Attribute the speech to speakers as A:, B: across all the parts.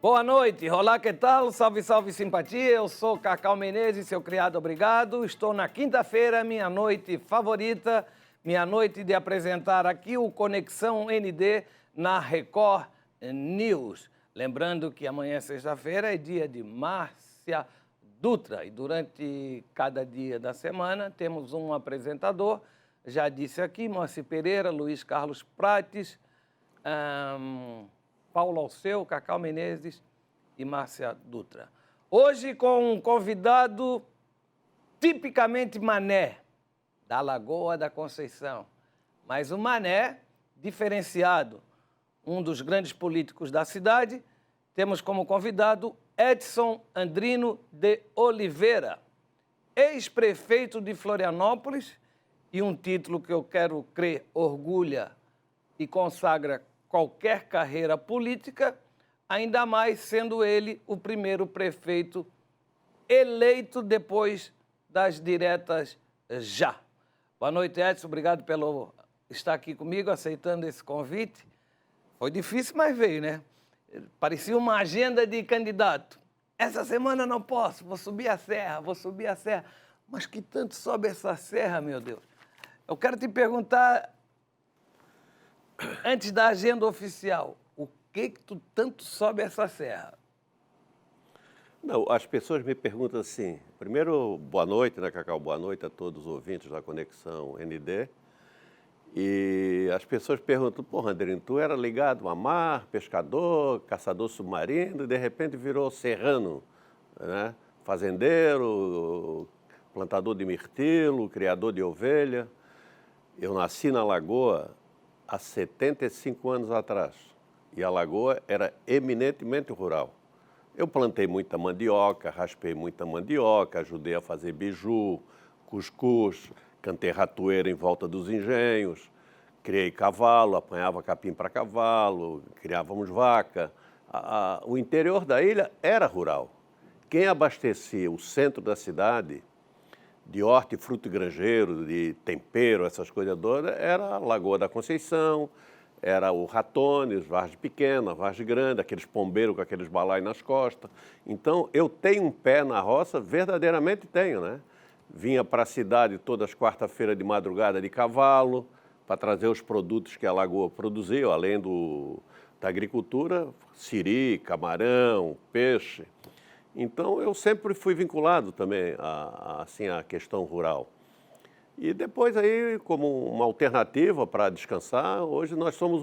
A: Boa noite, olá, que tal? Salve, salve, simpatia. Eu sou Cacau Menezes, seu criado obrigado. Estou na quinta-feira, minha noite favorita, minha noite de apresentar aqui o Conexão ND na Record News. Lembrando que amanhã, sexta-feira, é dia de Márcia Dutra e durante cada dia da semana temos um apresentador. Já disse aqui, Moacir Pereira, Luiz Carlos Prates, Paulo Alceu, Cacau Menezes e Márcia Dutra. Hoje com um convidado tipicamente mané, da Lagoa da Conceição. Mas um mané diferenciado, um dos grandes políticos da cidade. Temos como convidado Edson Andrino de Oliveira, ex-prefeito de Florianópolis, e um título que eu quero crer orgulha e consagra qualquer carreira política, ainda mais sendo ele o primeiro prefeito eleito depois das diretas já. Boa noite, Edson. Obrigado pelo estar aqui comigo, aceitando esse convite. Foi difícil, mas veio, né? Parecia uma agenda de candidato. Essa semana não posso, vou subir a serra, vou subir a serra. Mas que tanto sobe essa serra, meu Deus? Eu quero te perguntar, antes da agenda oficial, o que tu tanto sobe essa serra?
B: Não, as pessoas me perguntam assim, primeiro, boa noite, né, Cacau? Boa noite a todos os ouvintes da Conexão ND. E as pessoas perguntam, porra, Andrino, tu era ligado a mar, pescador, caçador submarino, e de repente virou serrano, né? Fazendeiro, plantador de mirtilo, criador de ovelha. Eu nasci na Lagoa há 75 anos atrás, e a Lagoa era eminentemente rural. Eu plantei muita mandioca, raspei muita mandioca, ajudei a fazer biju, cuscuz, cantei ratoeira em volta dos engenhos, criei cavalo, apanhava capim para cavalo, criávamos vaca. O interior da ilha era rural. Quem abastecia o centro da cidade de hortifruti granjeiro, de tempero, essas coisas todas, era a Lagoa da Conceição, era o Ratones, Vargem Pequena, Vargem Grande, aqueles pombeiros com aqueles balai nas costas. Então, eu tenho um pé na roça, verdadeiramente tenho, né? Vinha para a cidade todas as quarta-feiras de madrugada de cavalo, para trazer os produtos que a Lagoa produzia, além da agricultura, siri, camarão, peixe. Então, eu sempre fui vinculado também assim, à questão rural. E depois aí, como uma alternativa para descansar, hoje nós somos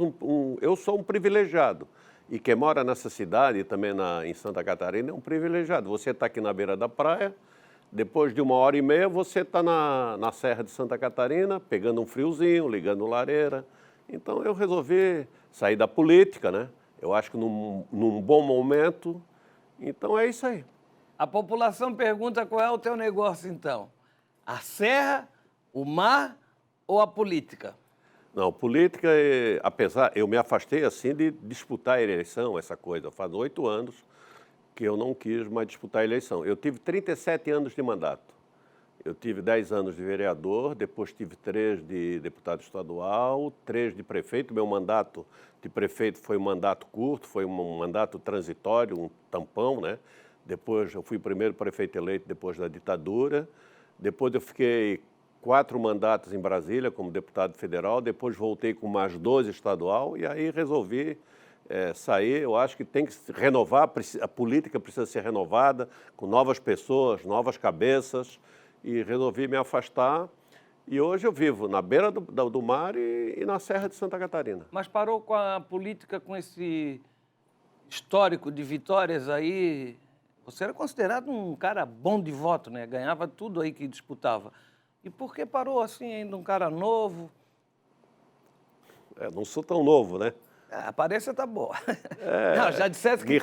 B: eu sou um privilegiado. E quem mora nessa cidade e também em Santa Catarina é um privilegiado. Você está aqui na beira da praia, depois de 1h30 você está na Serra de Santa Catarina, pegando um friozinho, ligando lareira. Então eu resolvi sair da política, né? Eu acho que num bom momento. Então é isso aí.
A: A população pergunta qual é o teu negócio, então. A serra, o mar ou a política?
B: Não, política, eu me afastei assim de disputar a eleição, essa coisa. Faz 8 anos que eu não quis mais disputar a eleição. Eu tive 37 anos de mandato. Eu tive 10 anos de vereador, depois tive 3 de deputado estadual, 3 de prefeito. Meu mandato de prefeito foi um mandato curto, foi um mandato transitório, um tampão, né? Depois eu fui o primeiro prefeito eleito depois da ditadura. Depois eu fiquei 4 mandatos em Brasília como deputado federal, depois voltei com mais 12 estadual e aí resolvi sair. Eu acho que tem que se renovar, a política precisa ser renovada, com novas pessoas, novas cabeças, e resolvi me afastar. E hoje eu vivo na beira do mar e na Serra de Santa Catarina.
A: Mas parou com a política, com esse histórico de vitórias aí? Você era considerado um cara bom de voto, né? Ganhava tudo aí que disputava. E por que parou assim, ainda um cara novo?
B: Não sou tão novo, né?
A: A aparência tá boa. Não, já dissesse que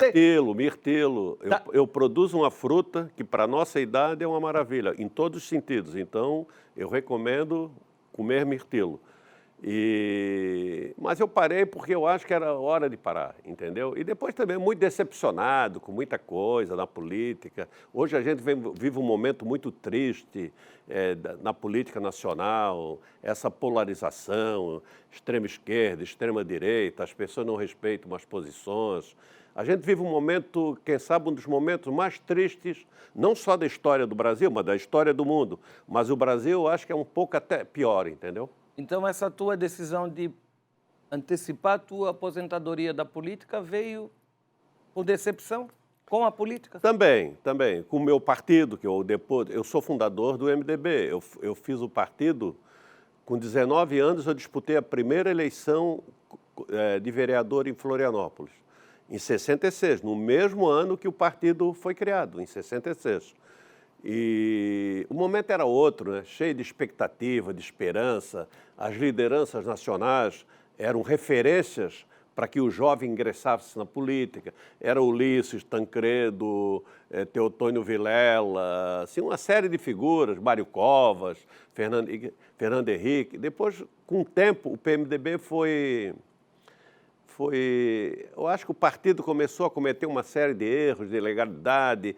B: mirtilo.
A: Tá.
B: Eu produzo uma fruta que para a nossa idade é uma maravilha, em todos os sentidos. Então, eu recomendo comer mirtilo. Mas eu parei porque eu acho que era hora de parar, entendeu? E depois também muito decepcionado com muita coisa na política. Hoje a gente vive um momento muito triste na política nacional, essa polarização, extrema esquerda, extrema direita, as pessoas não respeitam as posições. A gente vive um momento, quem sabe, um dos momentos mais tristes, não só da história do Brasil, mas da história do mundo. Mas o Brasil, eu acho que é um pouco até pior, entendeu?
A: Então, essa tua decisão de antecipar a tua aposentadoria da política veio por decepção com a política?
B: Também. Com o meu partido, que eu sou fundador do MDB. Eu fiz o partido, com 19 anos, eu disputei a primeira eleição de vereador em Florianópolis, em 66, no mesmo ano que o partido foi criado, em 66. E o momento era outro, né? Cheio de expectativa, de esperança. As lideranças nacionais eram referências para que o jovem ingressasse na política. Era Ulisses, Tancredo, Teotônio Vilela, assim, uma série de figuras, Mário Covas, Fernando Henrique. Depois, com o tempo, o PMDB eu acho que o partido começou a cometer uma série de erros, de ilegalidade,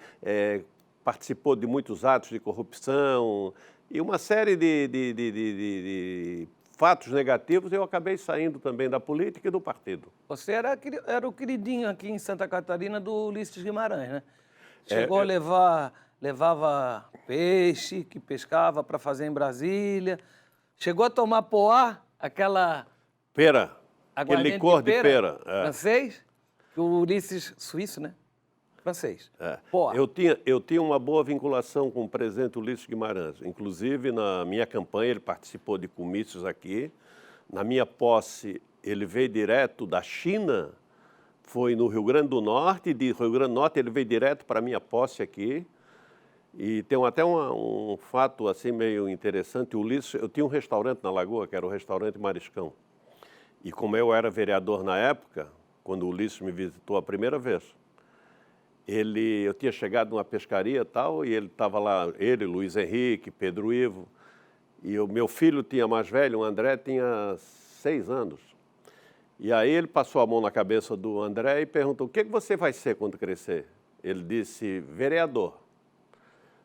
B: participou de muitos atos de corrupção e uma série de fatos negativos. Eu acabei saindo também da política e do partido.
A: Você era o queridinho aqui em Santa Catarina do Ulisses Guimarães, né? Chegou a levava peixe que pescava para fazer em Brasília. Chegou a tomar poá, aquela...
B: Pera, aquele licor de pera.
A: Francês, o Ulisses, suíço, né? Francês.
B: Poá. Eu tinha uma boa vinculação com o presidente Ulisses Guimarães. Inclusive, na minha campanha, ele participou de comícios aqui. Na minha posse, ele veio direto da China, foi no Rio Grande do Norte, e de Rio Grande do Norte ele veio direto para a minha posse aqui. E tem até um fato assim meio interessante. O Ulisses, eu tinha um restaurante na Lagoa, que era o restaurante Mariscão. E como eu era vereador na época, quando o Ulisses me visitou a primeira vez, eu tinha chegado numa pescaria e tal, e ele estava lá, Luiz Henrique, Pedro Ivo, e o meu filho tinha mais velho, o André, tinha 6 anos. E aí ele passou a mão na cabeça do André e perguntou: o que você vai ser quando crescer? Ele disse: vereador.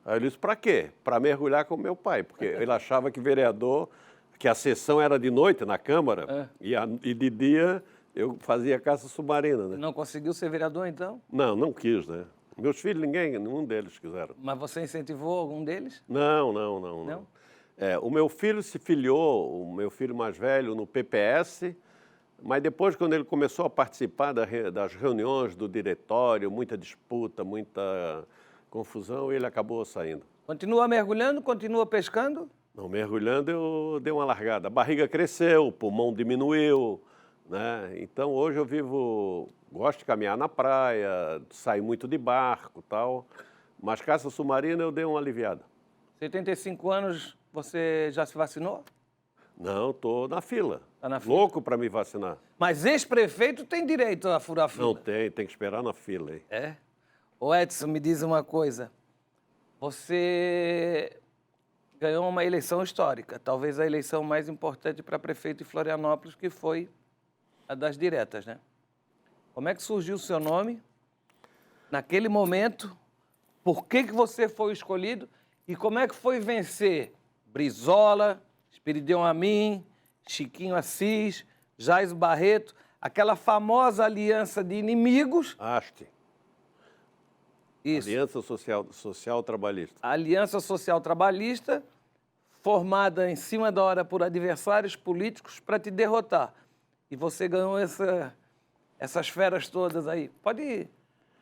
B: Aí ele disse: para quê? Para mergulhar com meu pai, porque ele achava que vereador, que a sessão era de noite na Câmara, e de dia eu fazia caça submarina, né?
A: Não conseguiu ser vereador, então?
B: Não quis, né? Meus filhos, nenhum deles quiseram.
A: Mas você incentivou algum deles?
B: Não.
A: Não?
B: O meu filho se filiou, o meu filho mais velho, no PPS, mas depois, quando ele começou a participar das reuniões do diretório, muita disputa, muita confusão, ele acabou saindo.
A: Continua mergulhando? Continua pescando?
B: Não, mergulhando eu dei uma largada. A barriga cresceu, o pulmão diminuiu, né? Então, hoje gosto de caminhar na praia, sair muito de barco e tal, mas caça submarina eu dei uma aliviada.
A: 75 anos, você já se vacinou?
B: Não, estou na fila.
A: Tá na fila?
B: Louco para me vacinar.
A: Mas ex-prefeito tem direito a furar a fila?
B: Não tem que esperar na fila aí.
A: É? Ô Edson, me diz uma coisa. Você ganhou uma eleição histórica, talvez a eleição mais importante para prefeito de Florianópolis, que foi a das diretas, né? Como é que surgiu o seu nome naquele momento? Por que você foi escolhido? E como é que foi vencer Brizola, Espiridião Amin, Chiquinho Assis, Jais Barreto, aquela famosa aliança de inimigos?
B: Haste.
A: Isso.
B: Aliança Social Trabalhista.
A: A Aliança Social Trabalhista, formada em cima da hora por adversários políticos para te derrotar. E você ganhou essas feras todas aí. Pode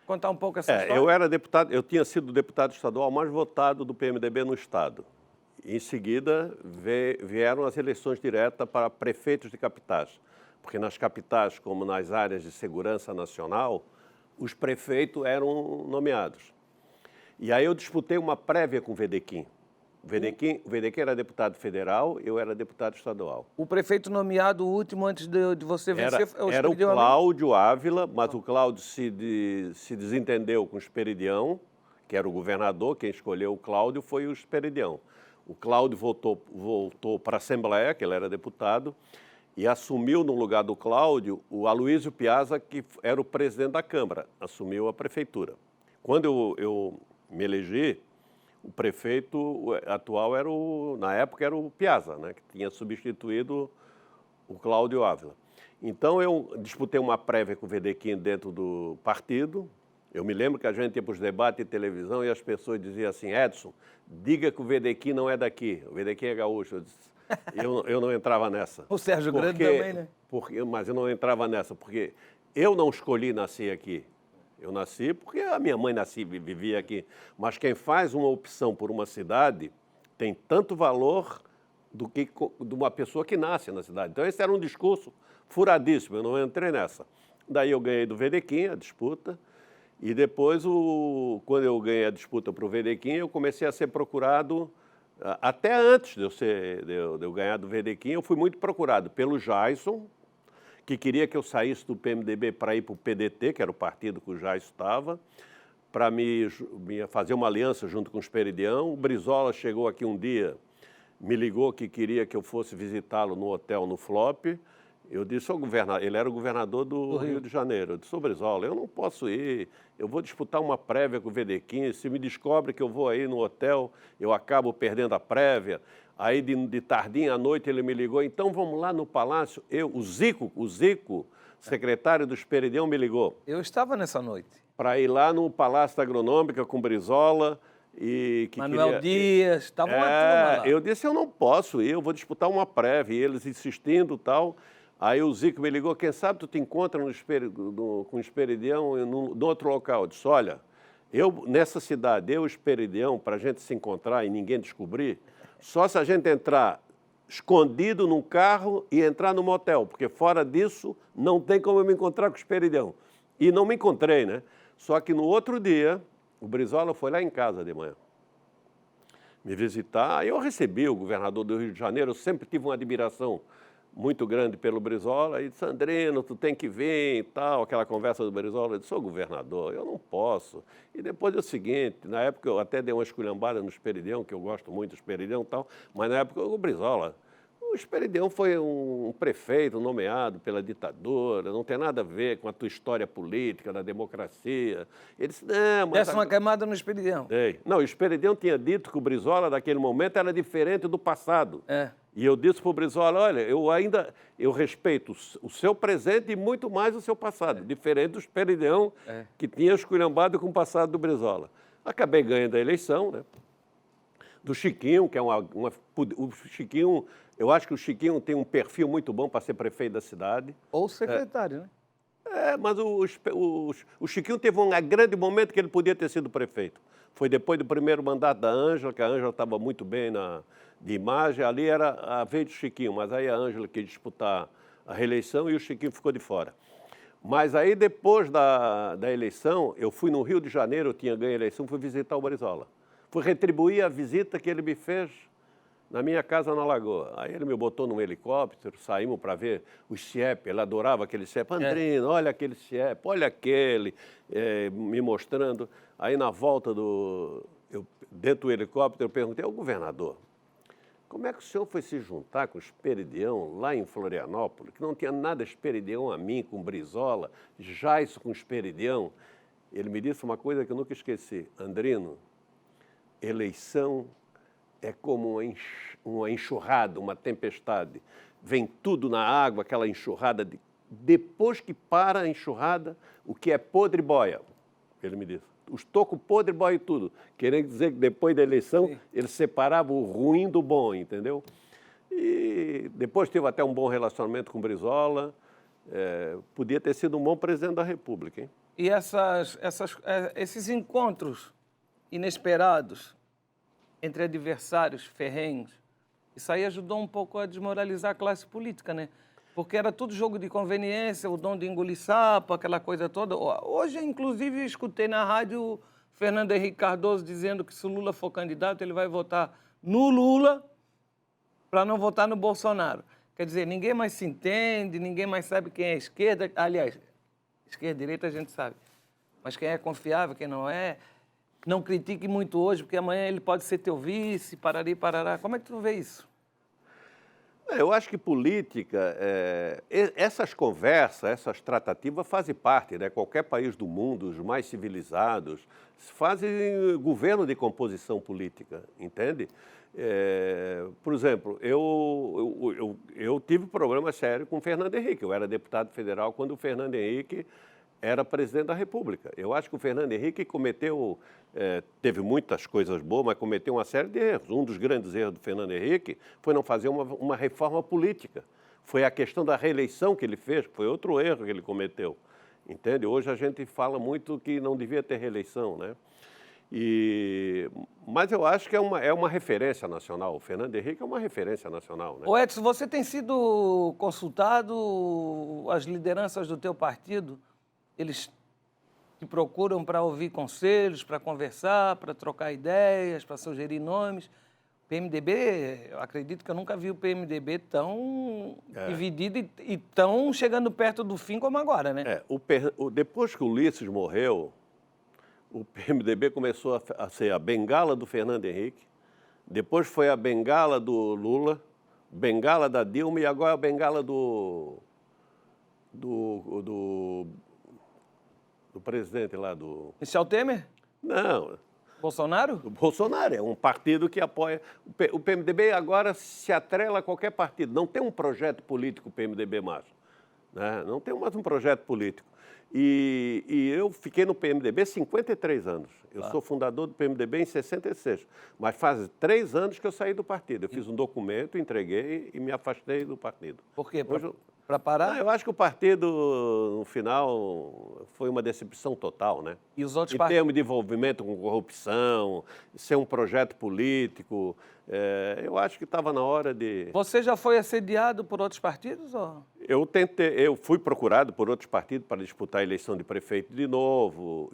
A: contar um pouco essa história?
B: Eu tinha sido o deputado estadual mais votado do PMDB no estado. Em seguida, vieram as eleições diretas para prefeitos de capitais. Porque nas capitais, como nas áreas de segurança nacional, os prefeitos eram nomeados. E aí eu disputei uma prévia com o Vedequim. O Vedequim era deputado federal, eu era deputado estadual.
A: O prefeito nomeado, o último antes de você vencer,
B: era o Cláudio Ávila, mas o Cláudio se desentendeu com o Esperidião, que era o governador. Quem escolheu o Cláudio foi o Esperidião. O Cláudio voltou para a Assembleia, que ele era deputado, e assumiu no lugar do Cláudio o Aloysio Piazza, que era o presidente da Câmara, assumiu a prefeitura. Quando eu me elegi, o prefeito atual na época era o Piazza, né, que tinha substituído o Cláudio Ávila. Então eu disputei uma prévia com o Wedekind dentro do partido. Eu me lembro que a gente ia para os debates de televisão e as pessoas diziam assim: Edson, diga que o Wedekind não é daqui, o Wedekind é gaúcho. Eu não entrava nessa.
A: O Sérgio Grande também, né?
B: Mas eu não entrava nessa, porque eu não escolhi nascer aqui. Eu nasci porque a minha mãe vivia aqui. Mas quem faz uma opção por uma cidade tem tanto valor do que de uma pessoa que nasce na cidade. Então esse era um discurso furadíssimo, eu não entrei nessa. Daí eu ganhei do Wedekind a disputa, e depois, quando eu ganhei a disputa para o Wedekind, eu comecei a ser procurado, até antes de eu ganhar do Wedekind, eu fui muito procurado pelo Jaison, que queria que eu saísse do PMDB para ir para o PDT, que era o partido que o Jaison estava, para me fazer uma aliança junto com o Esperidião. O Brizola chegou aqui um dia, me ligou que queria que eu fosse visitá-lo no hotel no Flop. Eu disse ao governador, ele era o governador do Rio de Janeiro. Eu disse: ô Brizola, eu não posso ir, eu vou disputar uma prévia com o Wedekind, se me descobre que eu vou aí no hotel, eu acabo perdendo a prévia. Aí de tardinha à noite ele me ligou: então vamos lá no Palácio. O Zico, secretário do Esperidião, me ligou.
A: Eu estava nessa noite.
B: Para ir lá no Palácio da Agronômica com o Brizola.
A: Manuel Dias, estavam lá.
B: Eu disse: eu não posso ir, eu vou disputar uma prévia. E eles insistindo e tal. Aí o Zico me ligou: quem sabe tu te encontra com o Esperidião no outro local. Eu disse: olha, nessa cidade, eu e o Esperidião, para a gente se encontrar e ninguém descobrir, só se a gente entrar escondido num carro e entrar no motel, porque fora disso não tem como eu me encontrar com o Esperidião. E não me encontrei, né? Só que no outro dia, o Brizola foi lá em casa de manhã me visitar. Aí eu recebi o governador do Rio de Janeiro, eu sempre tive uma admiração muito grande pelo Brizola, e disse: Andrino, tu tem que vir e tal, aquela conversa do Brizola. Eu disse: sou governador, eu não posso. E depois é o seguinte, na época eu até dei uma esculhambada no Esperidião, que eu gosto muito do Esperidião e tal, mas na época o Brizola, o Esperidião foi um prefeito nomeado pela ditadura, não tem nada a ver com a tua história política, da democracia. Ele disse: não, mas...
A: Desse uma queimada no Esperidião.
B: Não, o Esperidião tinha dito que o Brizola, daquele momento, era diferente do passado.
A: É.
B: E eu disse para o Brizola: olha, eu respeito o seu presente e muito mais o seu passado, diferente do Esperidião, que tinha esculhambado com o passado do Brizola. Acabei ganhando a eleição, né? Do Chiquinho, que é o Chiquinho, eu acho que o Chiquinho tem um perfil muito bom para ser prefeito da cidade.
A: Ou secretário, né?
B: Mas o Chiquinho teve um grande momento que ele podia ter sido prefeito. Foi depois do primeiro mandato da Ângela, que a Ângela estava muito bem de imagem. Ali era a vez do Chiquinho, mas aí a Ângela quis disputar a reeleição e o Chiquinho ficou de fora. Mas aí, depois da eleição, eu fui no Rio de Janeiro, eu tinha ganho a eleição, fui visitar o Brizola. Fui retribuir a visita que ele me fez na minha casa na Lagoa. Aí ele me botou num helicóptero, saímos para ver os CIEP, ele adorava aquele CIEP. Andrino, olha aquele CIEP, olha aquele, me mostrando. Aí na volta dentro do helicóptero, eu perguntei ao governador: como é que o senhor foi se juntar com o Esperidião lá em Florianópolis, que não tinha nada Esperidião a mim, com Brizola, Jaison com Esperidião? Ele me disse uma coisa que eu nunca esqueci: Andrino, eleição é como uma enxurrada, uma tempestade. Vem tudo na água, aquela enxurrada. Depois que para a enxurrada, o que é podre boia. Ele me disse: os tocos podre boia e tudo. Querendo dizer que depois da eleição, ele separava o ruim do bom, entendeu? E depois teve até um bom relacionamento com o Brizola. Podia ter sido um bom presidente da República, hein?
A: E esses encontros inesperados entre adversários ferrenhos, isso aí ajudou um pouco a desmoralizar a classe política, né? Porque era tudo jogo de conveniência, o dom de engolir sapo, aquela coisa toda. Hoje, inclusive, escutei na rádio Fernando Henrique Cardoso dizendo que se o Lula for candidato, ele vai votar no Lula para não votar no Bolsonaro. Quer dizer, ninguém mais se entende, ninguém mais sabe quem é esquerda. Aliás, esquerda e direita a gente sabe. Mas quem é confiável, quem não é... não critique muito hoje, porque amanhã ele pode ser teu vice, parari, parará. Como é que tu vê isso?
B: Eu acho que política, essas conversas, essas tratativas fazem parte, né? Qualquer país do mundo, os mais civilizados, fazem governo de composição política, entende? Por exemplo, eu tive problema sério com o Fernando Henrique. Eu era deputado federal quando o Fernando Henrique era presidente da República. Eu acho que o Fernando Henrique teve muitas coisas boas, mas cometeu uma série de erros. Um dos grandes erros do Fernando Henrique foi não fazer uma reforma política. Foi a questão da reeleição que ele fez, que foi outro erro que ele cometeu. Entende? Hoje a gente fala muito que não devia ter reeleição, né? Mas eu acho que é uma referência nacional. O Fernando Henrique é uma referência nacional, né?
A: Ô Edson, você tem sido consultado, as lideranças do teu partido, eles te procuram para ouvir conselhos, para conversar, para trocar ideias, para sugerir nomes. PMDB, eu acredito que eu nunca vi o PMDB tão dividido e tão chegando perto do fim como agora, né?
B: Depois que o Ulisses morreu, o PMDB começou a ser a bengala do Fernando Henrique, depois foi a bengala do Lula, bengala da Dilma e agora a bengala do presidente lá do...
A: Michel Temer?
B: Não.
A: Bolsonaro?
B: O Bolsonaro é um partido que apoia... O PMDB agora se atrela a qualquer partido. Não tem um projeto político o PMDB mais, né? Não tem mais um projeto político. E eu fiquei no PMDB 53 anos. Eu sou fundador do PMDB em 66. Mas faz 3 anos que eu saí do partido. Eu fiz um documento, entreguei e me afastei do partido.
A: Por quê? Para parar?
B: Eu acho que o partido, no final, foi uma decepção total, né?
A: E os outros
B: em
A: partidos?
B: termos de envolvimento com corrupção, ser um projeto político, eu acho que estava na hora de...
A: Você já foi assediado por outros partidos? Ou?
B: Eu fui procurado por outros partidos para disputar a eleição de prefeito de novo.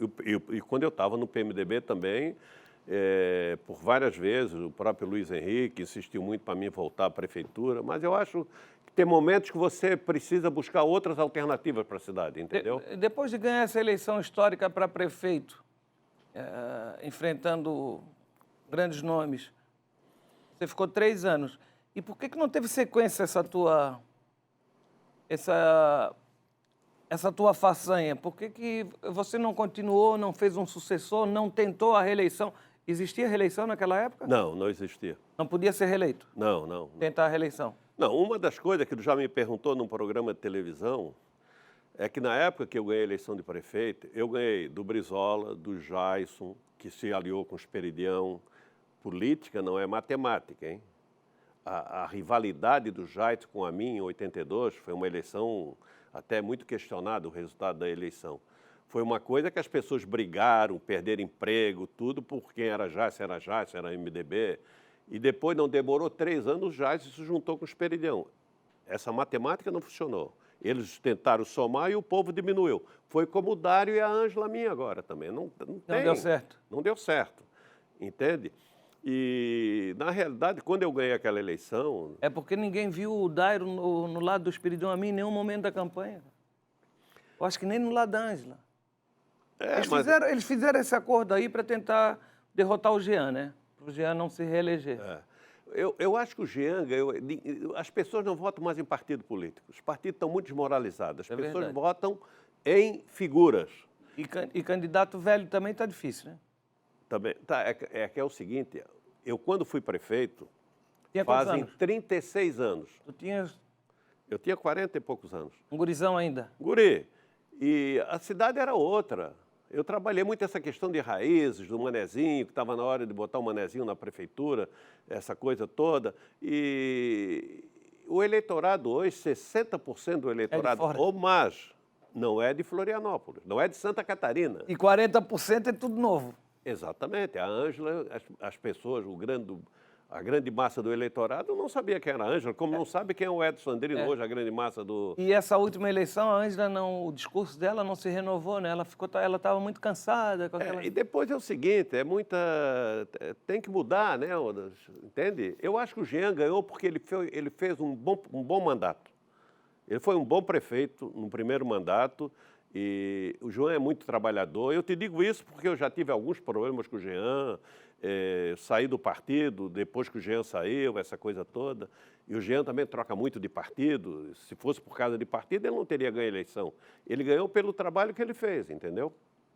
B: E quando eu estava no PMDB também, por várias vezes, o próprio Luiz Henrique insistiu muito para mim voltar à prefeitura, mas eu acho que tem momentos que você precisa buscar outras alternativas para a cidade, entendeu?
A: Depois de ganhar essa eleição histórica para prefeito, enfrentando grandes nomes, você ficou 3 anos. E por que não teve sequência essa tua façanha? Por que você não continuou, não fez um sucessor, não tentou a reeleição? Existia reeleição naquela época?
B: Não, não existia.
A: Não podia ser reeleito?
B: Não.
A: Tentar a reeleição?
B: Não, uma das coisas que tu já me perguntou num programa de televisão é que na época que eu ganhei a eleição de prefeito, eu ganhei do Brizola, do Jaisson, que se aliou com o Esperidião. Política não é matemática, hein? A rivalidade do Jaisson com a minha em 82 foi uma eleição até muito questionada, o resultado da eleição. Foi uma coisa que as pessoas brigaram, perderam emprego, tudo por quem era Jaisson, era MDB. E depois, não demorou 3 anos, o Jaisson se juntou com o Esperidião. Essa matemática não funcionou. Eles tentaram somar e o povo diminuiu. Foi como o Dário e a Ângela minha agora também. Não
A: deu certo.
B: Não deu certo, entende? E, na realidade, quando eu ganhei aquela eleição...
A: É porque ninguém viu o Dairo no lado do Esperidião a mim em nenhum momento da campanha. Eu acho que nem no lado da Ângela. Eles fizeram esse acordo aí para tentar derrotar o Jean, né? Para o Jean não se reeleger.
B: Eu acho que o Jean ganhou... As pessoas não votam mais em partido político. Os partidos estão muito desmoralizados. As pessoas votam em figuras.
A: E candidato velho também está difícil, né?
B: Também. É o seguinte, eu quando fui prefeito,
A: fazem
B: 36 anos.
A: Tu tinhas...
B: Eu tinha 40 e poucos anos.
A: Um gurizão ainda?
B: Guri. E a cidade era outra. Eu trabalhei muito essa questão de raízes, do manezinho, que estava na hora de botar o manezinho na prefeitura, essa coisa toda. E o eleitorado hoje, 60% do eleitorado, ou mais, não é de Florianópolis, não é de Santa Catarina.
A: E 40% é tudo novo.
B: Exatamente. A Ângela, as pessoas, a grande massa do eleitorado não sabia quem era a Ângela, como não sabe quem é o Edson Andrino hoje, a grande massa do...
A: E essa última eleição, a Ângela, o discurso dela não se renovou, né? Ela estava muito cansada com aquela...
B: E depois é o seguinte, tem que mudar, né? Entende? Eu acho que o Jean ganhou porque ele fez um bom mandato. Ele foi um bom prefeito no primeiro mandato E o João é muito trabalhador. Eu te digo isso porque eu já tive alguns problemas com o Jean, saí do partido depois que o Jean saiu, essa coisa toda. E o Jean também troca muito de partido. Se fosse por causa de partido, ele não teria ganho a eleição. Ele ganhou pelo trabalho que ele fez, entendeu?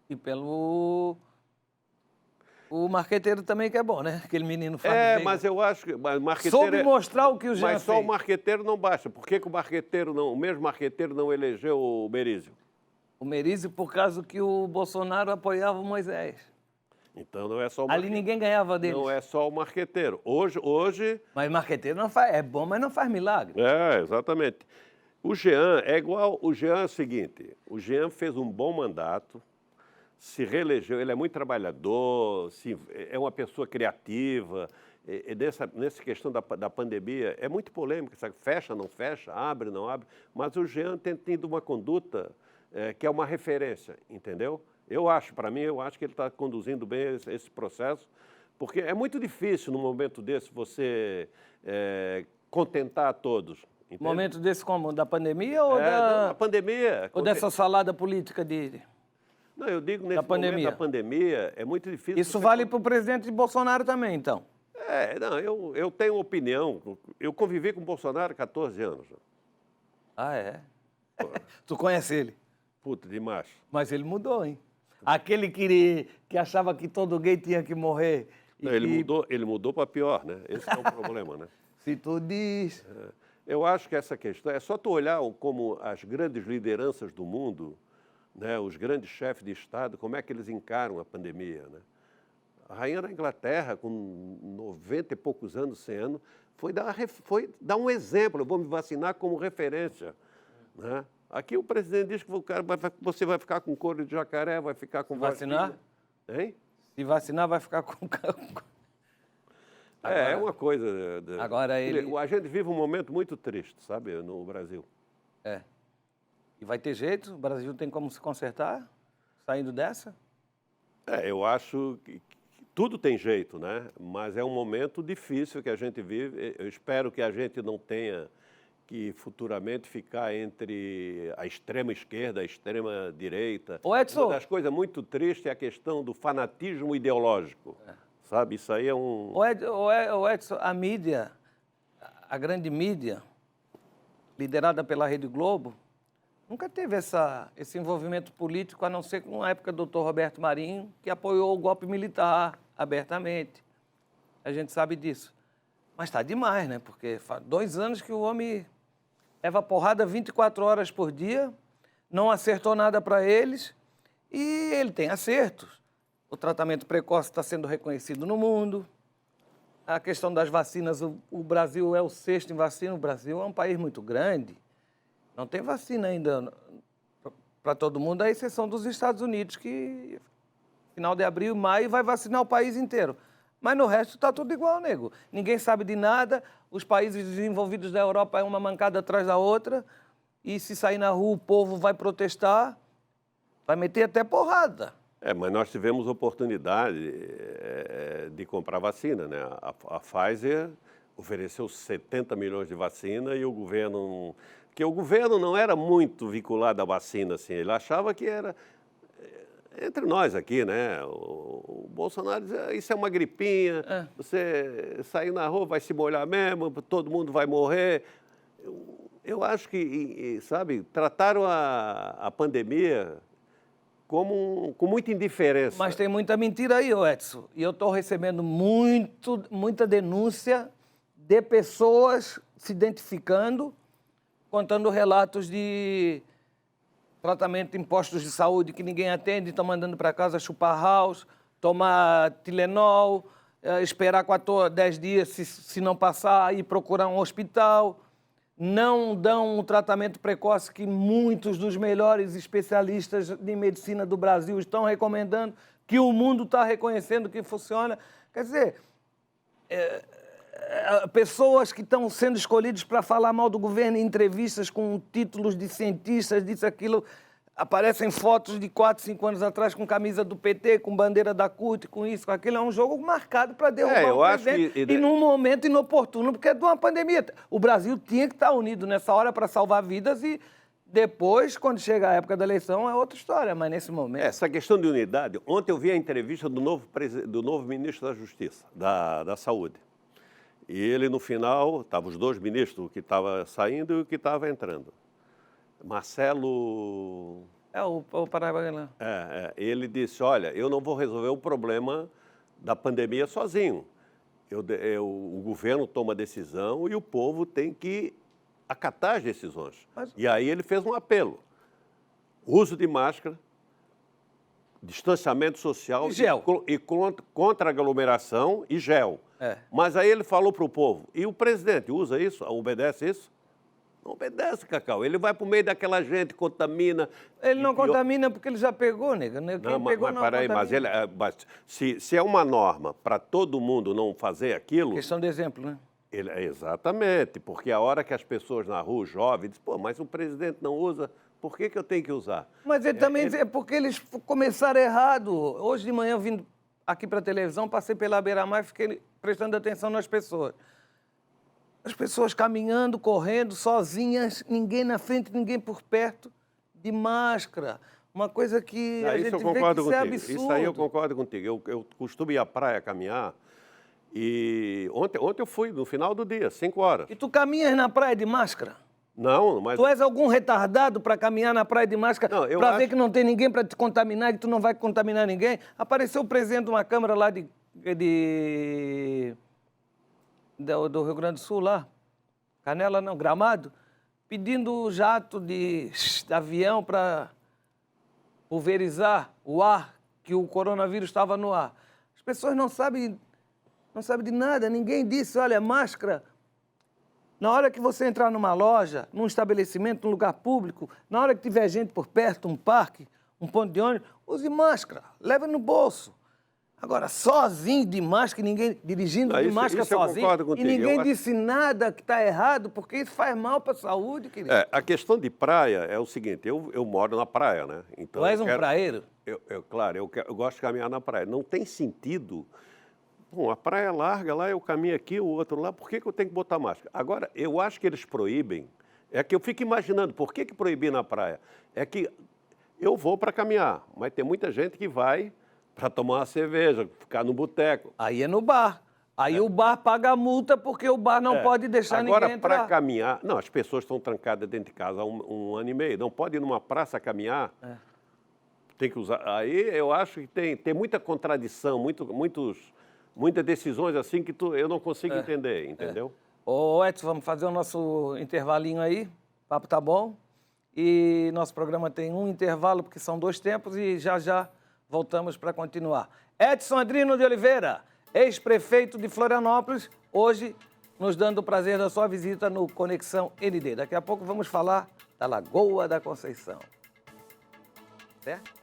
A: E pelo... O marqueteiro também que é bom, né? Aquele menino Fábio Veiga.
B: Mas eu acho que... Mas marqueteiro
A: soube mostrar o que o Jean
B: Mas só
A: fez.
B: o marqueteiro não basta. Por que o marqueteiro não... O mesmo marqueteiro não elegeu o Merizio?
A: O Merizio por causa que o Bolsonaro apoiava o Moisés.
B: Então não é só o
A: Ali ninguém ganhava dele.
B: Não é só o marqueteiro. Hoje...
A: Mas marqueteiro não faz... É bom, mas não faz milagre.
B: Exatamente. O Jean é igual... O Jean é o seguinte, o Jean fez um bom mandato, se reelegeu, ele é muito trabalhador, é uma pessoa criativa. Nessa questão da pandemia, é muito polêmica, sabe? Fecha, não fecha, abre, não abre. Mas o Jean tem tido uma conduta que é uma referência, entendeu? Para mim, eu acho que ele está conduzindo bem esse processo, porque é muito difícil, num momento desse, você contentar a todos. Entende?
A: Momento desse como? Da pandemia ou
B: da pandemia.
A: Ou dessa salada política de...
B: Não, eu digo nesse momento da pandemia, é muito difícil...
A: Isso vale para o presidente Bolsonaro também, então?
B: Eu tenho opinião. Eu convivi com o Bolsonaro há 14 anos.
A: Ah, é? Tu conhece ele?
B: Puta, demais.
A: Mas ele mudou, hein? Aquele que achava que todo gay tinha que morrer.
B: Não, ele mudou para pior, né? Esse é o problema, né?
A: Se tu diz...
B: Eu acho que essa questão... É só tu olhar como as grandes lideranças do mundo... Né, os grandes chefes de Estado, como é que eles encaram a pandemia, né? A rainha da Inglaterra, com 90 e poucos anos, 100 anos, foi dar um exemplo, eu vou me vacinar como referência. Né? Aqui o presidente diz que você vai ficar com couro de jacaré, vai ficar com...
A: Vacinar?
B: Hein?
A: Se vacinar, vai ficar com...
B: É uma coisa...
A: Agora
B: A gente vive um momento muito triste, sabe, no Brasil.
A: E vai ter jeito? O Brasil tem como se consertar, saindo dessa?
B: Eu acho que tudo tem jeito, né? Mas é um momento difícil que a gente vive. Eu espero que a gente não tenha que futuramente ficar entre a extrema esquerda e a extrema direita.
A: Ô Edson...
B: Uma das coisas muito tristes é a questão do fanatismo ideológico. Sabe? Isso aí é um...
A: Ô Edson, a mídia, a grande mídia, liderada pela Rede Globo, nunca teve esse envolvimento político, a não ser com a época do Dr. Roberto Marinho, que apoiou o golpe militar abertamente. A gente sabe disso. Mas está demais, né? Porque faz 2 anos que o homem leva porrada 24 horas por dia, não acertou nada para eles e ele tem acertos. O tratamento precoce está sendo reconhecido no mundo. A questão das vacinas, o Brasil é o 6º em vacina. O Brasil é um país muito grande. Não tem vacina ainda para todo mundo, à exceção dos Estados Unidos, que final de abril, maio, vai vacinar o país inteiro. Mas no resto está tudo igual, nego. Ninguém sabe de nada, os países desenvolvidos da Europa é uma mancada atrás da outra, e se sair na rua o povo vai protestar, vai meter até porrada.
B: Mas nós tivemos oportunidade de comprar vacina, né? A Pfizer ofereceu 70 milhões de vacina e o governo... Porque o governo não era muito vinculado à vacina, assim. Ele achava que era... Entre nós aqui, né? O Bolsonaro dizia, isso é uma gripinha, você sair na rua vai se molhar mesmo, todo mundo vai morrer. Eu acho que, sabe, trataram a pandemia com muita indiferença.
A: Mas tem muita mentira aí, Edson. E eu estou recebendo muita denúncia de pessoas se identificando, contando relatos de tratamento de impostos de saúde que ninguém atende, estão mandando para casa chupar house, tomar Tilenol, esperar 10 dias, se não passar, ir procurar um hospital. Não dão um tratamento precoce que muitos dos melhores especialistas de medicina do Brasil estão recomendando, que o mundo está reconhecendo que funciona. Quer dizer, pessoas que estão sendo escolhidas para falar mal do governo em entrevistas com títulos de cientistas, disso, aquilo, aparecem fotos de 4, 5 anos atrás com camisa do PT, com bandeira da CUT, com isso, com aquilo. É um jogo marcado para derrubar o presidente. E num momento inoportuno, porque é de uma pandemia. O Brasil tinha que estar unido nessa hora para salvar vidas e Depois, quando chega a época da eleição, é outra história, mas nesse momento...
B: Essa questão de unidade, ontem eu vi a entrevista do novo ministro da Justiça, da Saúde. E ele, no final, estavam os dois ministros, o que estava saindo e o que estava entrando. Marcelo...
A: o Paraibano.
B: Ele disse, olha, eu não vou resolver o problema da pandemia sozinho. O governo toma decisão e o povo tem que acatar as decisões. E aí ele fez um apelo. Uso de máscara, distanciamento social
A: e gel.
B: E contra aglomeração e gel. Mas aí ele falou para o povo, e o presidente usa isso, obedece isso? Não obedece, Cacau. Ele vai para o meio daquela gente, contamina.
A: Ele não contamina porque ele já pegou, nega. Quem pegou não
B: peraí, mas se é uma norma para todo mundo não fazer aquilo...
A: Questão de exemplo, né?
B: Exatamente, porque a hora que as pessoas na rua, os jovens, dizem, pô, mas o presidente não usa, por que eu tenho que usar?
A: Mas ele também é porque eles começaram errado. Hoje de manhã, vindo aqui para a televisão, passei pela beira-mar e fiquei prestando atenção nas pessoas. As pessoas caminhando, correndo, sozinhas, ninguém na frente, ninguém por perto, de máscara. Uma coisa que a gente vê que isso é absurdo.
B: Isso aí eu concordo contigo. Eu costumo ir à praia caminhar e ontem eu fui, no final do dia, 5 horas.
A: E tu caminhas na praia de máscara?
B: Não, mas...
A: Tu és algum retardado para caminhar na praia de máscara para ver que não tem ninguém para te contaminar, que tu não vai contaminar ninguém? Apareceu o presidente de uma Câmara lá do Rio Grande do Sul, lá, Canela não, Gramado, pedindo jato de avião para pulverizar o ar, que o coronavírus estava no ar. As pessoas não sabem de nada, ninguém disse, olha, máscara, na hora que você entrar numa loja, num estabelecimento, num lugar público, na hora que tiver gente por perto, um parque, um ponto de ônibus, use máscara, leve no bolso. Agora, sozinho de máscara, ninguém dirigindo de máscara sozinho, e ninguém disse nada que está errado, porque isso faz mal para a saúde, querido.
B: A questão de praia é o seguinte, eu moro na praia, né? Então,
A: tu és um praieiro?
B: Claro, eu gosto de caminhar na praia. Não tem sentido, bom, a praia é larga lá, eu caminho aqui, o outro lá, por que eu tenho que botar máscara? Agora, eu acho que eles proíbem, é que eu fico imaginando, por que proibir na praia? É que eu vou para caminhar, mas tem muita gente que vai para tomar uma cerveja, ficar no boteco.
A: Aí é no bar. Aí o bar paga a multa porque o bar não pode deixar ninguém entrar.
B: Agora, para caminhar... Não, as pessoas estão trancadas dentro de casa há um ano e meio. Não pode ir numa praça caminhar. Tem que usar... Aí eu acho que tem muita contradição, muitas decisões assim que eu não consigo entender, entendeu?
A: Ô, Edson, vamos fazer o nosso intervalinho aí. O papo tá bom. E nosso programa tem um intervalo, porque são 2 tempos, e já voltamos para continuar. Edson Andrino de Oliveira, ex-prefeito de Florianópolis, hoje nos dando o prazer da sua visita no Conexão ND. Daqui a pouco vamos falar da Lagoa da Conceição. Certo?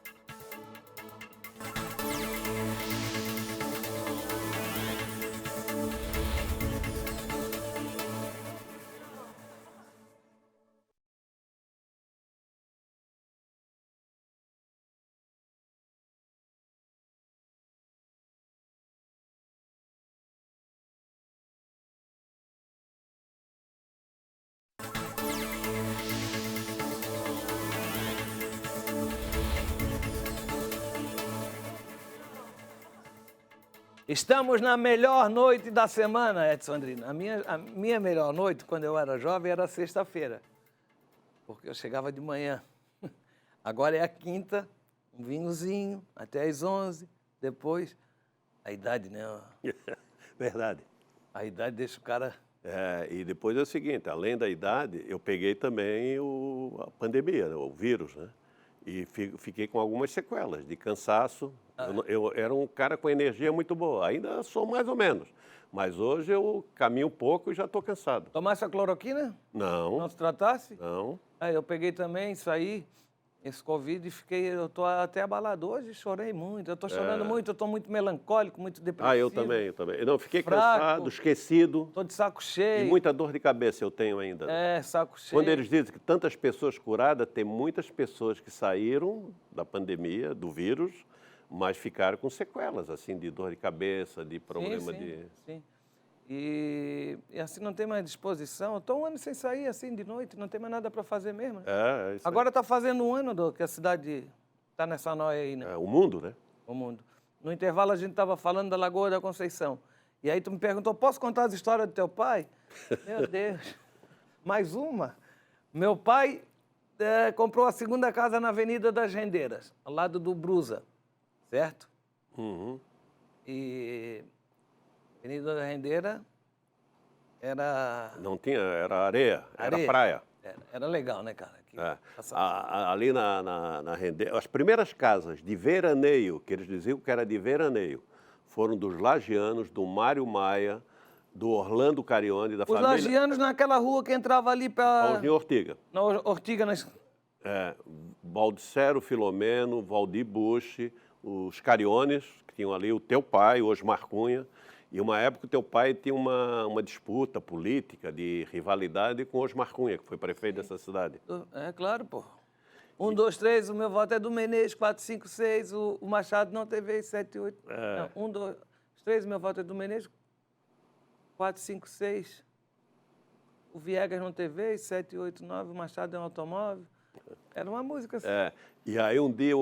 A: Estamos na melhor noite da semana, Edson Andrino. A minha melhor noite, quando eu era jovem, era sexta-feira, porque eu chegava de manhã. Agora é a quinta, um vinhozinho, até às 11, depois... A idade, né?
B: Verdade.
A: A idade deixa o cara...
B: E depois é o seguinte, além da idade, eu peguei também a pandemia, o vírus, né? E fiquei com algumas sequelas de cansaço. Eu era um cara com energia muito boa. Ainda sou mais ou menos. Mas hoje eu caminho um pouco e já estou cansado.
A: Tomasse a cloroquina?
B: Não.
A: Não se tratasse?
B: Não.
A: Eu peguei também isso aí, esse Covid, e eu estou até abalado. Hoje chorei muito, eu estou chorando muito, eu estou muito melancólico, muito depressivo.
B: Eu também. Não, fiquei cansado, esquecido.
A: Estou de saco cheio.
B: E muita dor de cabeça eu tenho ainda.
A: Saco cheio.
B: Quando eles dizem que tantas pessoas curadas, tem muitas pessoas que saíram da pandemia, do vírus, mas ficaram com sequelas, assim, de dor de cabeça, de problema
A: Sim. E assim não tem mais disposição. Estou um ano sem sair assim de noite, não tem mais nada para fazer mesmo. Né?
B: É isso aí.
A: Agora está fazendo um ano que a cidade está nessa noia aí, né?
B: É, o mundo, né?
A: O mundo. No intervalo a gente estava falando da Lagoa da Conceição. E aí tu me perguntou, posso contar as histórias do teu pai? Meu Deus. Mais uma. Meu pai comprou a segunda casa na Avenida das Rendeiras, ao lado do Brusa, certo?
B: Uhum.
A: E a Avenida da Rendeira era...
B: Não tinha, era areia, era
A: Areia.
B: praia.
A: Era legal, né, cara? Que
B: É.
A: passava-
B: Ali na Rendeira, as primeiras casas de veraneio, que eles diziam que era de veraneio, foram dos lagianos, do Mário Maia, do Orlando Carione, da
A: Os
B: família
A: lagianos naquela rua que entrava ali para...
B: Paulinho Ortiga.
A: Na Ortiga, nas...
B: É, Valdicero Filomeno, Valdir Bush, os Cariones, que tinham ali o teu pai, o Osmar Cunha. E uma época o teu pai tinha uma disputa política, de rivalidade com o Osmar Cunha, que foi prefeito dessa cidade.
A: É claro, pô. 1, 2, 3, o meu voto é do Menezes, 4, 5, 6, o Machado não teve 7, 8.
B: É.
A: Não, 1, 2, 3, o meu voto é do Menezes, 4, 5, 6. O Viegas não teve 7, 8, 9, o Machado é um automóvel. Era uma música assim.
B: É, e aí um dia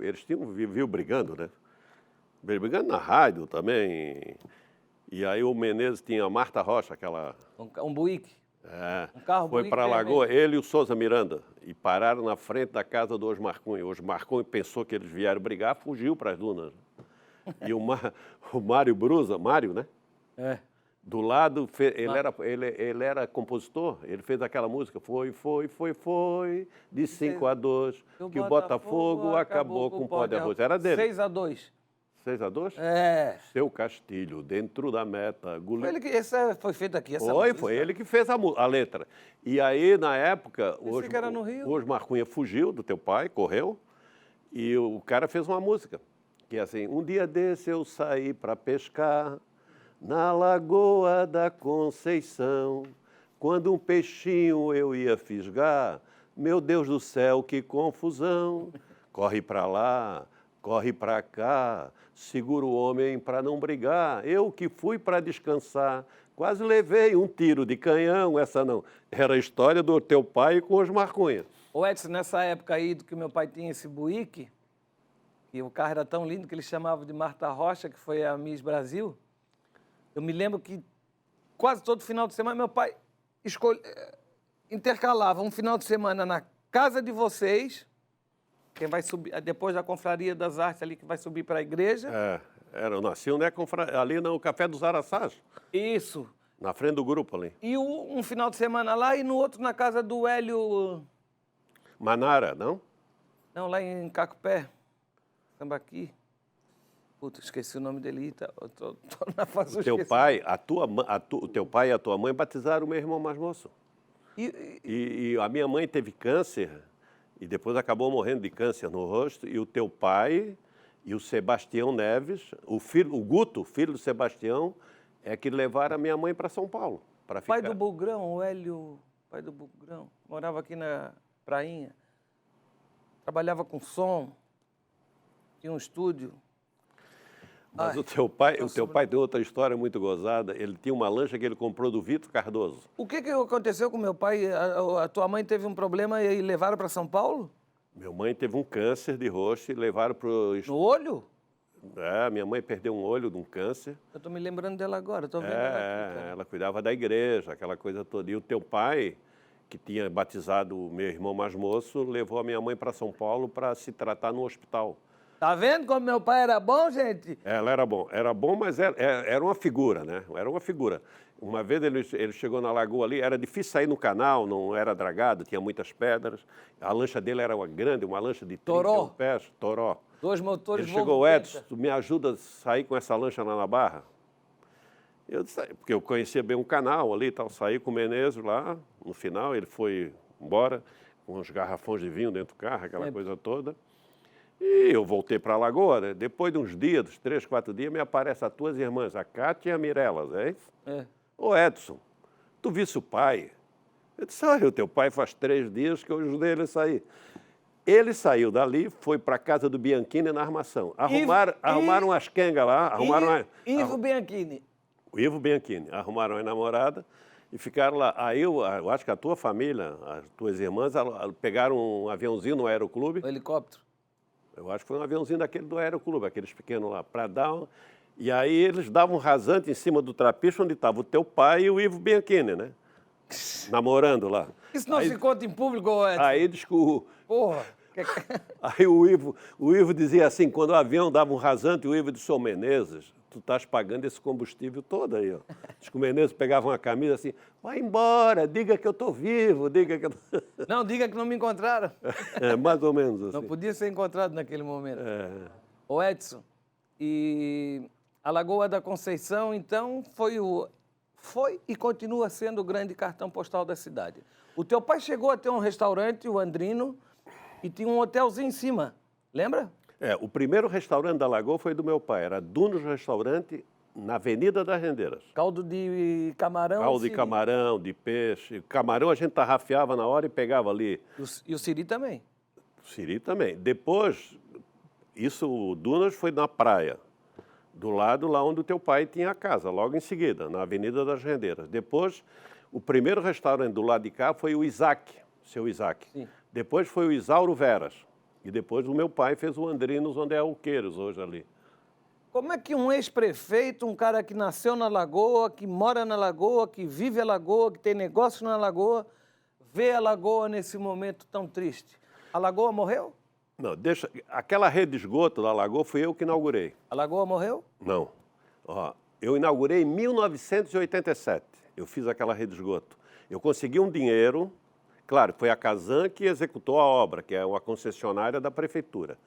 B: eles viviam brigando, né? Brigando na rádio também. E aí o Menezes tinha a Marta Rocha, aquela...
A: Um Buick.
B: É,
A: Um carro
B: foi
A: Buick
B: para a
A: vermelho.
B: Lagoa, ele e o Souza Miranda, e pararam na frente da casa do Osmar Cunha. O Osmar Cunha pensou que eles vieram brigar, fugiu para as dunas. E o Mário Brusa, Mário, né?
A: É.
B: Do lado, ele era compositor, ele fez aquela música, foi, de 5-2, que o Botafogo acabou com o pó de arroz. Era dele.
A: 6-2.
B: 6-2?
A: É.
B: Seu Castilho, dentro da meta.
A: Foi ele que, esse foi feito aqui, essa
B: Foi
A: música.
B: ele que fez a letra. E aí, na época,
A: Pensei que era no Rio.
B: o Osmar Cunha fugiu do teu pai, correu, e o cara fez uma música, que é assim, um dia desse eu saí para pescar na Lagoa da Conceição, quando um peixinho eu ia fisgar, meu Deus do céu, que confusão, corre para lá, corre para cá, segura o homem para não brigar, eu que fui para descansar, quase levei um tiro de canhão, essa não, era a história do teu pai com Osmar Cunha.
A: Ô Edson, nessa época aí do que meu pai tinha esse Buick, e o carro era tão lindo que ele chamava de Marta Rocha, que foi a Miss Brasil, eu me lembro que quase todo final de semana meu pai intercalava um final de semana na casa de vocês, quem vai subir, depois da Confraria das Artes ali, que vai subir para a igreja.
B: Eu nasci ali no Café dos Araçás,
A: Isso.
B: na frente do grupo ali.
A: E um final de semana lá e no outro na casa do Hélio...
B: Manara, não?
A: Não, lá em Cacupé, Tambaqui. Puta, esqueci o nome dele. Tô na fase do
B: O teu
A: esqueci.
B: pai, o teu pai e a tua mãe batizaram o meu irmão mais moço. E a minha mãe teve câncer e depois acabou morrendo de câncer no rosto. E o teu pai e o Sebastião Neves, o Guto, filho do Sebastião, é que levaram a minha mãe para São Paulo. Para ficar.
A: Pai do Bugrão, o Hélio, pai do Bugrão, morava aqui na Prainha, trabalhava com som, tinha um estúdio.
B: Mas o teu pai tem outra história muito gozada. Ele tinha uma lancha que ele comprou do Vitor Cardoso.
A: O que aconteceu com meu pai? A tua mãe teve um problema e levaram para São Paulo?
B: Minha mãe teve um câncer de rosto e levaram para o...
A: No olho?
B: Minha mãe perdeu um olho de um câncer.
A: Eu estou me lembrando dela agora, estou vendo ela aqui, cara.
B: Ela cuidava da igreja, aquela coisa toda. E o teu pai, que tinha batizado o meu irmão mais moço, levou a minha mãe para São Paulo para se tratar no hospital.
A: Tá vendo como meu pai era bom, gente?
B: Ela era bom, mas era uma figura, né? Era uma figura. Uma vez ele chegou na lagoa ali, era difícil sair no canal, não era dragado, tinha muitas pedras. A lancha dele era uma grande, uma lancha de 31 pés, Toró.
A: 2 motores
B: Ele chegou, Edson, tu me ajuda a sair com essa lancha lá na Barra? Eu disse, porque eu conhecia bem o canal ali e tal, saí com o Menezes lá, no final, ele foi embora, com uns garrafões de vinho dentro do carro, aquela coisa toda. E eu voltei para a Lagoa, né? Depois de uns dias, dos 3, 4 dias, me aparecem as tuas irmãs, a Cátia e a Mirelas, é isso? Ô Edson, tu visse o pai? Eu disse, olha, o teu pai faz 3 dias que eu ajudei ele a sair. Ele saiu dali, foi para a casa do Bianchini na armação. Arrumaram umas quengas lá.
A: Ivo Bianchini.
B: O Ivo Bianchini. Arrumaram a namorada e ficaram lá. Aí eu acho que a tua família, as tuas irmãs, pegaram um aviãozinho no Aeroclube.
A: O helicóptero.
B: Eu acho que foi um aviãozinho daquele do Aeroclube, aqueles pequenos lá, para dar E aí eles davam um rasante em cima do trapiche onde estava o teu pai e o Ivo Bianchini, né? Namorando lá.
A: Isso não se conta em público, Edson?
B: Aí diz que o...
A: Porra.
B: Aí o Ivo dizia assim, quando o avião dava um rasante, o Ivo disse, ô Menezes, tu estás pagando esse combustível todo aí, ó. Diz que o Menezes pegava uma camisa assim, vai embora, diga que eu estou vivo, diga que eu...
A: Não, diga que não me encontraram.
B: É, mais ou menos assim.
A: Não podia ser encontrado naquele momento.
B: É.
A: Ô Edson, e a Lagoa da Conceição, então, foi e continua sendo o grande cartão postal da cidade. O teu pai chegou a ter um restaurante, o Andrino, e tinha um hotelzinho em cima, lembra?
B: É, o primeiro restaurante da Lagoa foi do meu pai, era Dunos Restaurante, na Avenida das Rendeiras.
A: Caldo de camarão.
B: Caldo de camarão, de peixe. Camarão a gente tarrafiava na hora e pegava ali.
A: E o siri também.
B: O siri também. Depois, o Dunas foi na praia, do lado lá onde o teu pai tinha a casa, logo em seguida, na Avenida das Rendeiras. Depois, o primeiro restaurante do lado de cá foi o Isaac, seu Isaac.
A: Sim.
B: Depois foi o Isauro Veras. E depois o meu pai fez o Andrinos, onde é o Queiros hoje ali.
A: Como é que um ex-prefeito, um cara que nasceu na Lagoa, que mora na Lagoa, que vive a Lagoa, que tem negócio na Lagoa, vê a Lagoa nesse momento tão triste? A Lagoa morreu?
B: Não, deixa. Aquela rede de esgoto da Lagoa fui eu que inaugurei.
A: A Lagoa morreu?
B: Não. Ó, eu inaugurei em 1987. Eu fiz aquela rede de esgoto. Eu consegui um dinheiro. Claro, foi a Casan que executou a obra, que é uma concessionária da prefeitura.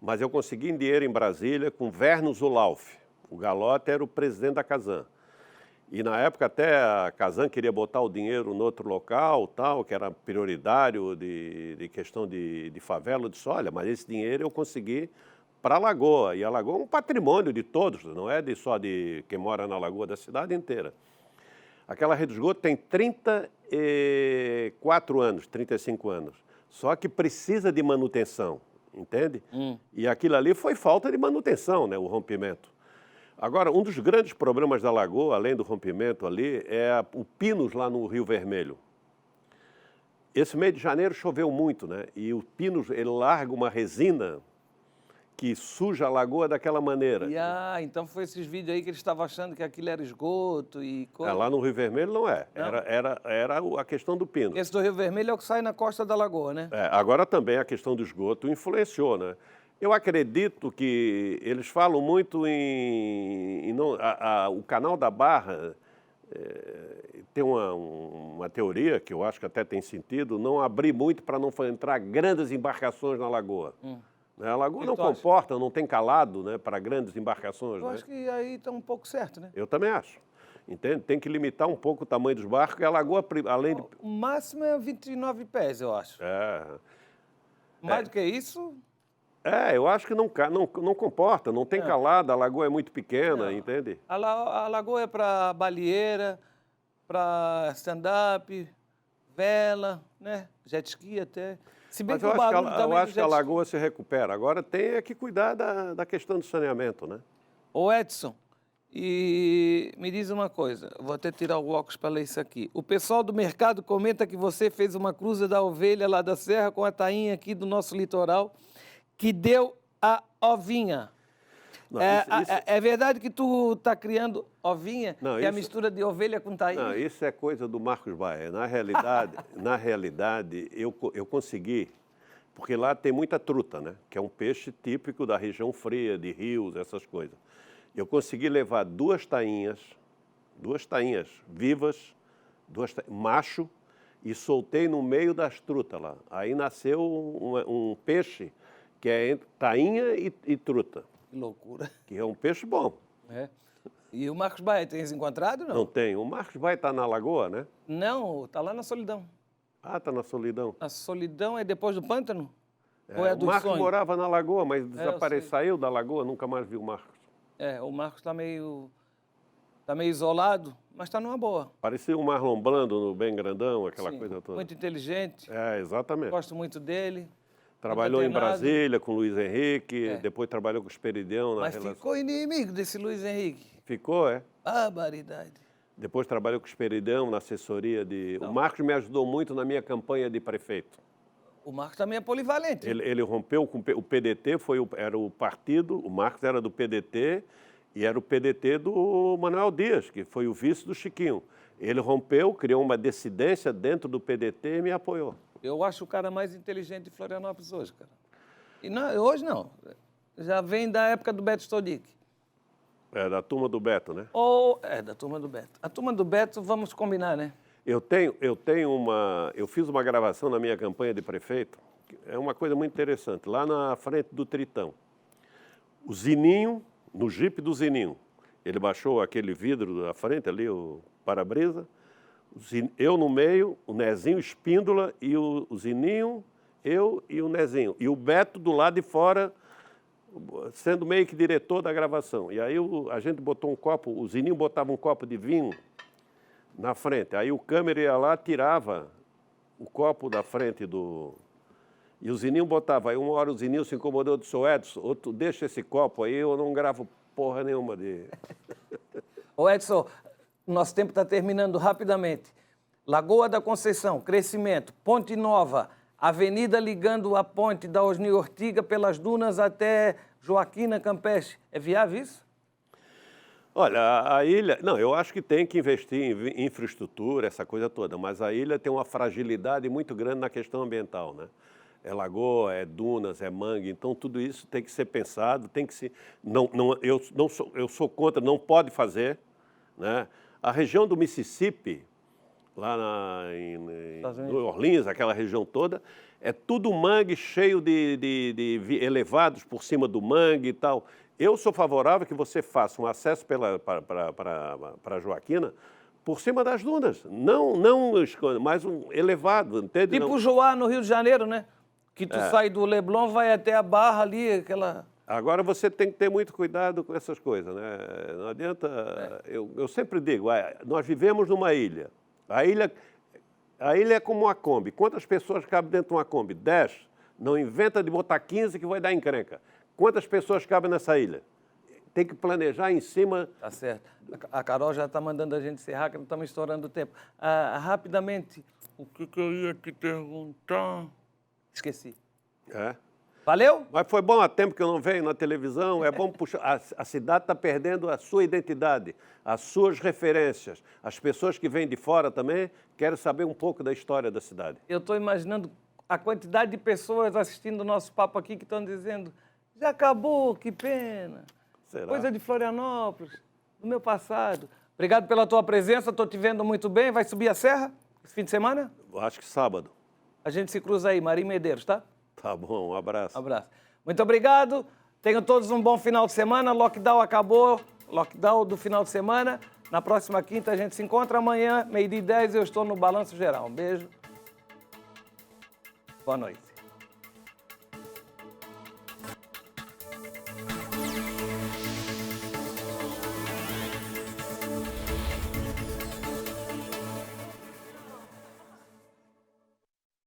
B: Mas eu consegui dinheiro em Brasília com Verno Zulauf. O Galotti era o presidente da Casan. E na época até a Casan queria botar o dinheiro no outro local, tal, que era prioritário de questão de favela. Eu disse, olha, mas esse dinheiro eu consegui para a Lagoa. E a Lagoa é um patrimônio de todos, não é só de quem mora na Lagoa, da cidade inteira. Aquela rede de esgoto tem 34 anos, 35 anos. Só que precisa de manutenção, entende? E aquilo ali foi falta de manutenção, né, o rompimento. Agora, um dos grandes problemas da Lagoa, além do rompimento ali, é o Pinos lá no Rio Vermelho. Esse mês de janeiro choveu muito, né? E o Pinos, ele larga uma resina que suja a lagoa daquela maneira.
A: Então foi esses vídeos aí que eles estavam achando que aquilo era esgoto e coisa.
B: Lá no Rio Vermelho não é.
A: Não?
B: Era a questão do Pino.
A: Esse do Rio Vermelho é o que sai na costa da Lagoa, né?
B: Agora também a questão do esgoto influenciou, né? Eu acredito que eles falam muito o Canal da Barra tem uma teoria, que eu acho que até tem sentido, não abrir muito para não entrar grandes embarcações na lagoa. A lagoa não comporta, não tem calado, né, para grandes embarcações.
A: Eu acho que aí está um pouco certo, né?
B: Eu também acho. Entende? Tem que limitar um pouco o tamanho dos barcos, porque a lagoa, além de...
A: O máximo é 29 pés, eu acho. Mais do que isso...
B: eu acho que não comporta, não tem calado, a lagoa é muito pequena, entende?
A: A lagoa é para balieira, para stand-up, vela, né? Jet ski até. Se bem
B: Mas
A: que o barulho também
B: eu acho que a lagoa se recupera. Agora tem que cuidar da questão do saneamento, né?
A: Ô Edson, e me diz uma coisa, vou até tirar o óculos para ler isso aqui. O pessoal do mercado comenta que você fez uma cruza da ovelha lá da serra com a tainha aqui do nosso litoral, que deu a ovinha.
B: Não,
A: é verdade que tu está criando ovinha,
B: não,
A: que é a mistura de ovelha com tainha?
B: Não, isso é coisa do Marcos Baia. Na realidade, eu consegui, porque lá tem muita truta, né? Que é um peixe típico da região fria, de rios, essas coisas. Eu consegui levar duas tainhas vivas, macho, e soltei no meio das trutas lá. Aí nasceu um peixe que é entre tainha e truta.
A: Que loucura.
B: Que é um peixe bom.
A: E o Marcos Baia, tens encontrado, não?
B: Não tem. O Marcos Baia está na Lagoa, né?
A: Não, está lá na Solidão.
B: Está na Solidão.
A: A Solidão é depois do pântano? Ou é do
B: o Marcos
A: sonho?
B: morava na Lagoa, mas saiu da Lagoa, nunca mais vi o Marcos.
A: O Marcos está meio isolado, mas está numa boa.
B: Parecia o Marlon Brando no Bem Grandão, aquela coisa toda.
A: Muito inteligente.
B: Exatamente.
A: Gosto muito dele.
B: Trabalhou em Brasília com o Luiz Henrique, depois trabalhou com o Esperidião na
A: relação. Mas ficou inimigo desse Luiz Henrique.
B: Ficou,
A: Barbaridade.
B: Depois trabalhei com o Esperidão na assessoria de... O Marcos me ajudou muito na minha campanha de prefeito.
A: O Marcos também é polivalente.
B: Ele rompeu com o PDT, era o partido, o Marcos era do PDT e era o PDT do Manuel Dias, que foi o vice do Chiquinho. Ele rompeu, criou uma dissidência dentro do PDT e me apoiou.
A: Eu acho o cara mais inteligente de Florianópolis hoje, cara. E não, hoje não. Já vem da época do Beto Stodic.
B: É da turma do Beto, né?
A: Da turma do Beto. A turma do Beto, vamos combinar, né?
B: Eu fiz uma gravação na minha campanha de prefeito, é uma coisa muito interessante, lá na frente do Tritão. O Zininho, no Jeep do Zininho, ele baixou aquele vidro da frente ali, o para-brisa, eu no meio, o Nezinho Espíndola e o Zininho, eu e o Nezinho. E o Beto do lado de fora, sendo meio que diretor da gravação. E aí a gente botou um copo, o Zininho botava um copo de vinho na frente. Aí o câmera ia lá, tirava o copo da frente do... E o Zininho botava. Aí uma hora o Zininho se incomodou, disse, Edson, outro, deixa esse copo aí, eu não gravo porra nenhuma de...
A: Ô Edson, nosso tempo está terminando rapidamente. Lagoa da Conceição, crescimento, Ponte Nova, avenida ligando a ponte da Osni Ortiga pelas dunas até Joaquina Campeche. É viável isso?
B: Olha, a ilha... Não, eu acho que tem que investir em infraestrutura, essa coisa toda, mas a ilha tem uma fragilidade muito grande na questão ambiental, né? É lagoa, é dunas, é mangue, então tudo isso tem que ser pensado, tem que se... eu sou contra, não pode fazer, né? A região do Mississippi, lá em New Orleans, aquela região toda, é tudo mangue cheio de elevados por cima do mangue e tal. Eu sou favorável que você faça um acesso para Joaquina por cima das dunas, não mais um elevado, entende?
A: Tipo Joá, no Rio de Janeiro, né? Que tu sai do Leblon, vai até a Barra ali, aquela...
B: Agora você tem que ter muito cuidado com essas coisas, né? Não adianta... Eu sempre digo, nós vivemos numa ilha. A ilha é como uma Kombi. Quantas pessoas cabem dentro de uma Kombi? 10. Não inventa de botar 15 que vai dar encrenca. Quantas pessoas cabem nessa ilha? Tem que planejar em cima...
A: Tá certo. A Carol já está mandando a gente encerrar, que não estamos estourando o tempo. Rapidamente, o que eu ia te perguntar? Esqueci. Valeu?
B: Mas foi bom há tempo que eu não venho na televisão, é bom puxar. A cidade está perdendo a sua identidade, as suas referências. As pessoas que vêm de fora também querem saber um pouco da história da cidade.
A: Eu estou imaginando a quantidade de pessoas assistindo o nosso papo aqui que estão dizendo já acabou, que pena.
B: Será?
A: Coisa de Florianópolis, do meu passado. Obrigado pela tua presença, estou te vendo muito bem. Vai subir a serra esse fim de semana?
B: Acho que sábado.
A: A gente se cruza aí, Marim Medeiros, tá?
B: Tá bom, um abraço.
A: Um abraço. Muito obrigado. Tenham todos um bom final de semana. Lockdown acabou. Lockdown do final de semana. Na próxima quinta a gente se encontra. Amanhã, 12h10, eu estou no Balanço Geral. Um beijo. Boa noite.